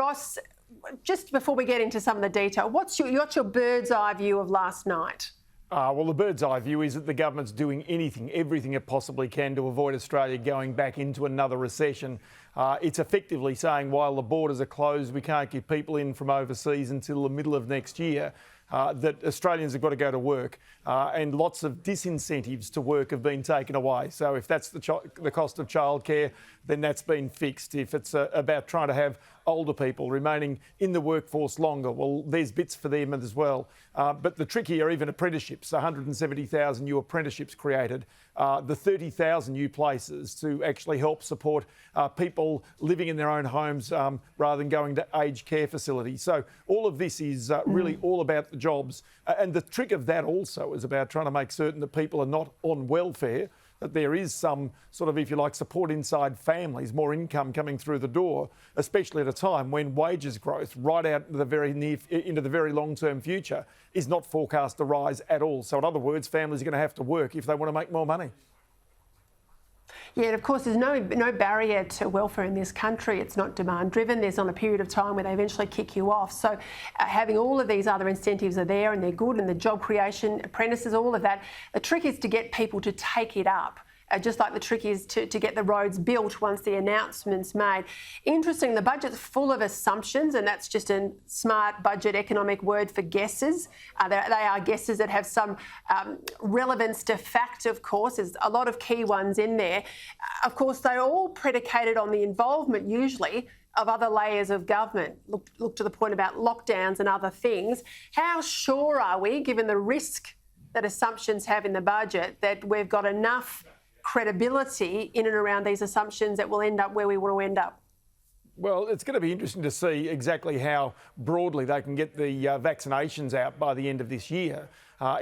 Ross, just before we get into some of the detail, what's your bird's eye view of last night? Well, the bird's eye view is that the government's doing everything it possibly can to avoid Australia going back into another recession. It's effectively saying while the borders are closed, we can't get people in from overseas until the middle of next year. That Australians have got to go to work, and lots of disincentives to work have been taken away. So if that's the cost of childcare, then that's been fixed. If it's about trying to have older people remaining in the workforce longer, well, there's bits for them as well. But the trick here, even apprenticeships, 170,000 new apprenticeships created, the 30,000 new places to actually help support people living in their own homes rather than going to aged care facilities. So all of this is really all about the jobs. And the trick of that also is about trying to make certain that people are not on welfare, that there is some sort of, if you like, support inside families, more income coming through the door, especially at a time when wages growth right out into the very long-term future is not forecast to rise at all. So in other words, families are going to have to work if they want to make more money. Yeah, and of course, there's no barrier to welfare in this country. It's not demand-driven. There's not a period of time where they eventually kick you off. So having all of these other incentives are there and they're good, and the job creation, apprentices, all of that. The trick is to get people to take it up. Just like the trick is to get the roads built once the announcement's made. Interesting, the budget's full of assumptions, and that's just a smart budget economic word for guesses. They are guesses that have some relevance to fact, of course. There's a lot of key ones in there. Of course, they're all predicated on the involvement, usually, of other layers of government. Look to the point about lockdowns and other things. How sure are we, given the risk that assumptions have in the budget, that we've got enough credibility in and around these assumptions that will end up where we want to end up? Well, it's going to be interesting to see exactly how broadly they can get the vaccinations out by the end of this year.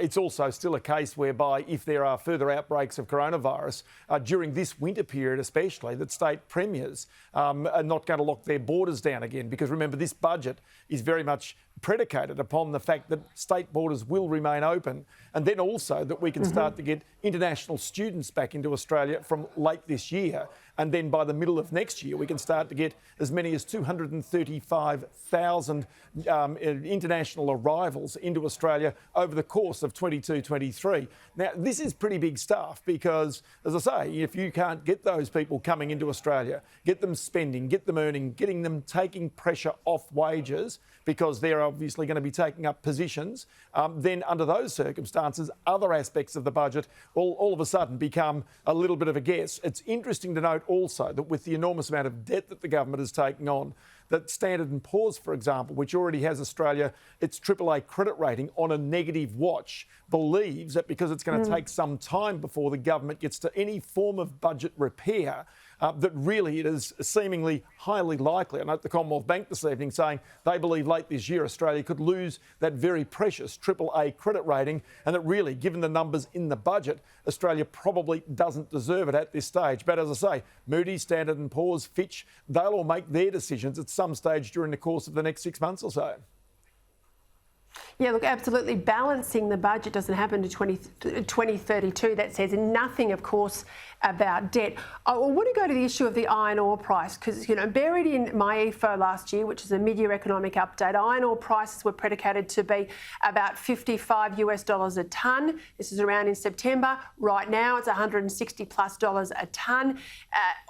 It's also still a case whereby if there are further outbreaks of coronavirus during this winter period especially, that state premiers are not going to lock their borders down again, because remember, this budget is very much predicated upon the fact that state borders will remain open, and then also that we can start to get international students back into Australia from late this year, and then by the middle of next year we can start to get as many as 235,000 international arrivals into Australia over the course of 22-23. Now, this is pretty big stuff because, as I say, if you can't get those people coming into Australia, get them spending, get them earning, getting them taking pressure off wages, because they're obviously going to be taking up positions, then under those circumstances, other aspects of the budget will all of a sudden become a little bit of a guess. It's interesting to note also that with the enormous amount of debt that the government is taking on, that Standard & Poor's, for example, which already has Australia, its AAA credit rating on a negative watch, believes that because it's going to take some time before the government gets to any form of budget repair, that really it is seemingly highly likely. I note the Commonwealth Bank this evening saying they believe late this year Australia could lose that very precious AAA credit rating, and that really, given the numbers in the budget, Australia probably doesn't deserve it at this stage. But as I say, Moody's, Standard & Poor's, Fitch, they'll all make their decisions at some stage during the course of the next 6 months or so. Yeah, look, absolutely. Balancing the budget doesn't happen to 2032. That says nothing, of course, about debt. I want to go to the issue of the iron ore price because, buried in my EFO last year, which is a mid-year economic update, iron ore prices were predicated to be about $55 a tonne. This is around in September. Right now, it's $160+ a tonne.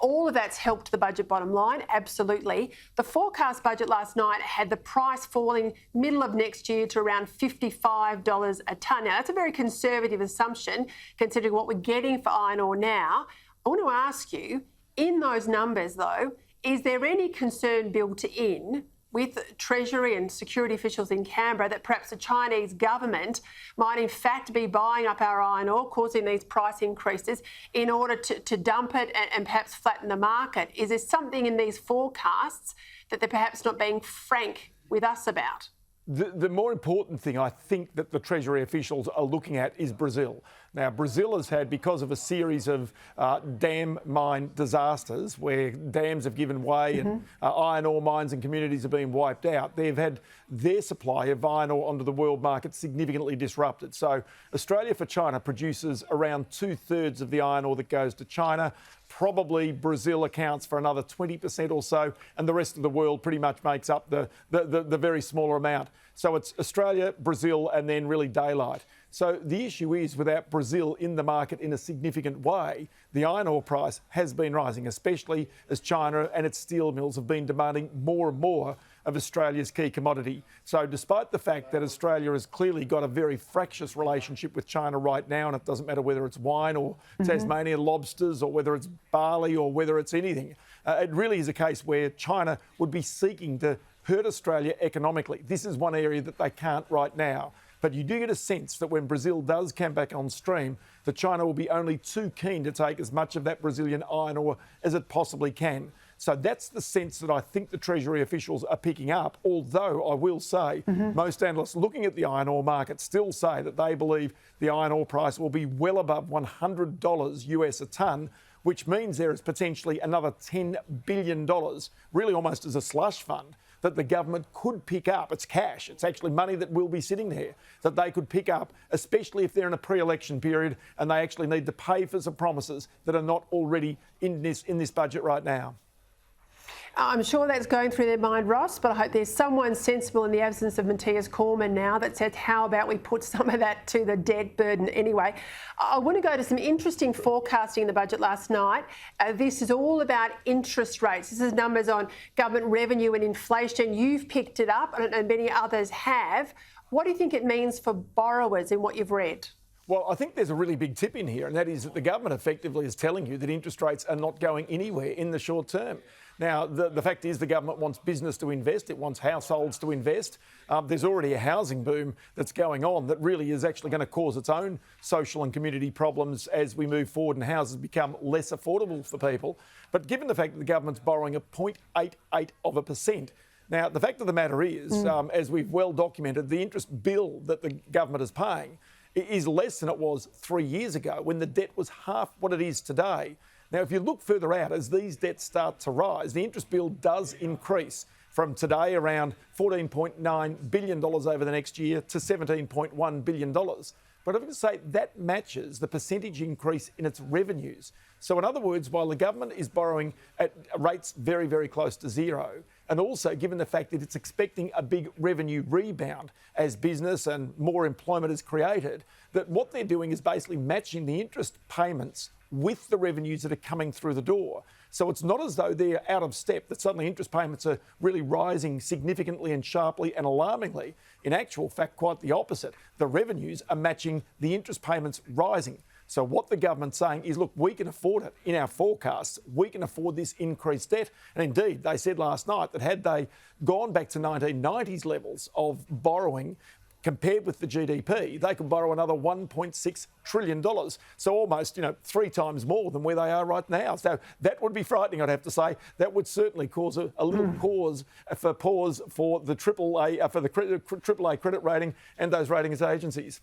All of that's helped the budget bottom line, absolutely. The forecast budget last night had the price falling middle of next year to around $55 a tonne. Now, that's a very conservative assumption, considering what we're getting for iron ore now. I want to ask you, in those numbers, though, is there any concern built in with Treasury and security officials in Canberra that perhaps the Chinese government might in fact be buying up our iron ore, causing these price increases in order to dump it and perhaps flatten the market? Is there something in these forecasts that they're perhaps not being frank with us about? The more important thing I think that the Treasury officials are looking at is Brazil. Now, Brazil has had, because of a series of dam mine disasters where dams have given way and iron ore mines and communities have been wiped out, they've had their supply of iron ore onto the world market significantly disrupted. So Australia for China produces around 2/3 of the iron ore that goes to China. Probably Brazil accounts for another 20% or so, and the rest of the world pretty much makes up the very smaller amount. So it's Australia, Brazil, and then really daylight. So the issue is, without Brazil in the market in a significant way, the iron ore price has been rising, especially as China and its steel mills have been demanding more and more of Australia's key commodity. So despite the fact that Australia has clearly got a very fractious relationship with China right now, and it doesn't matter whether it's wine or Tasmanian lobsters or whether it's barley or whether it's anything, it really is a case where China would be seeking to hurt Australia economically. This is one area that they can't right now. But you do get a sense that when Brazil does come back on stream, that China will be only too keen to take as much of that Brazilian iron ore as it possibly can. So that's the sense that I think the Treasury officials are picking up, although I will say most analysts looking at the iron ore market still say that they believe the iron ore price will be well above $100 US a tonne, which means there is potentially another $10 billion, really almost as a slush fund, that the government could pick up. It's cash. It's actually money that will be sitting there that they could pick up, especially if they're in a pre-election period and they actually need to pay for some promises that are not already in this budget right now. I'm sure that's going through their mind, Ross, but I hope there's someone sensible in the absence of Matthias Cormann now that says, how about we put some of that to the debt burden anyway? I want to go to some interesting forecasting in the budget last night. This is all about interest rates. This is numbers on government revenue and inflation. You've picked it up and many others have. What do you think it means for borrowers in what you've read? Well, I think there's a really big tip in here, and that is that the government effectively is telling you that interest rates are not going anywhere in the short term. Now, the fact is the government wants business to invest. It wants households to invest. There's already a housing boom that's going on that really is actually going to cause its own social and community problems as we move forward and houses become less affordable for people. But given the fact that the government's borrowing at 0.88%, now, the fact of the matter is, as we've well documented, the interest bill that the government is paying is less than it was 3 years ago when the debt was half what it is today. Now, if you look further out, as these debts start to rise, the interest bill does increase from today around $14.9 billion over the next year to $17.1 billion. But I have to say that matches the percentage increase in its revenues. So in other words, while the government is borrowing at rates very, very close to zero, and also given the fact that it's expecting a big revenue rebound as business and more employment is created, that what they're doing is basically matching the interest payments with the revenues that are coming through the door. So it's not as though they're out of step, that suddenly interest payments are really rising significantly and sharply and alarmingly. In actual fact, quite the opposite. The revenues are matching the interest payments rising. So what the government's saying is, look, we can afford it in our forecasts. We can afford this increased debt. And indeed, they said last night that had they gone back to 1990s levels of borrowing, compared with the GDP, they could borrow another $1.6 trillion. So almost, 3 times more than where they are right now. So that would be frightening, I'd have to say. That would certainly cause a little pause for the AAA credit rating and those ratings agencies.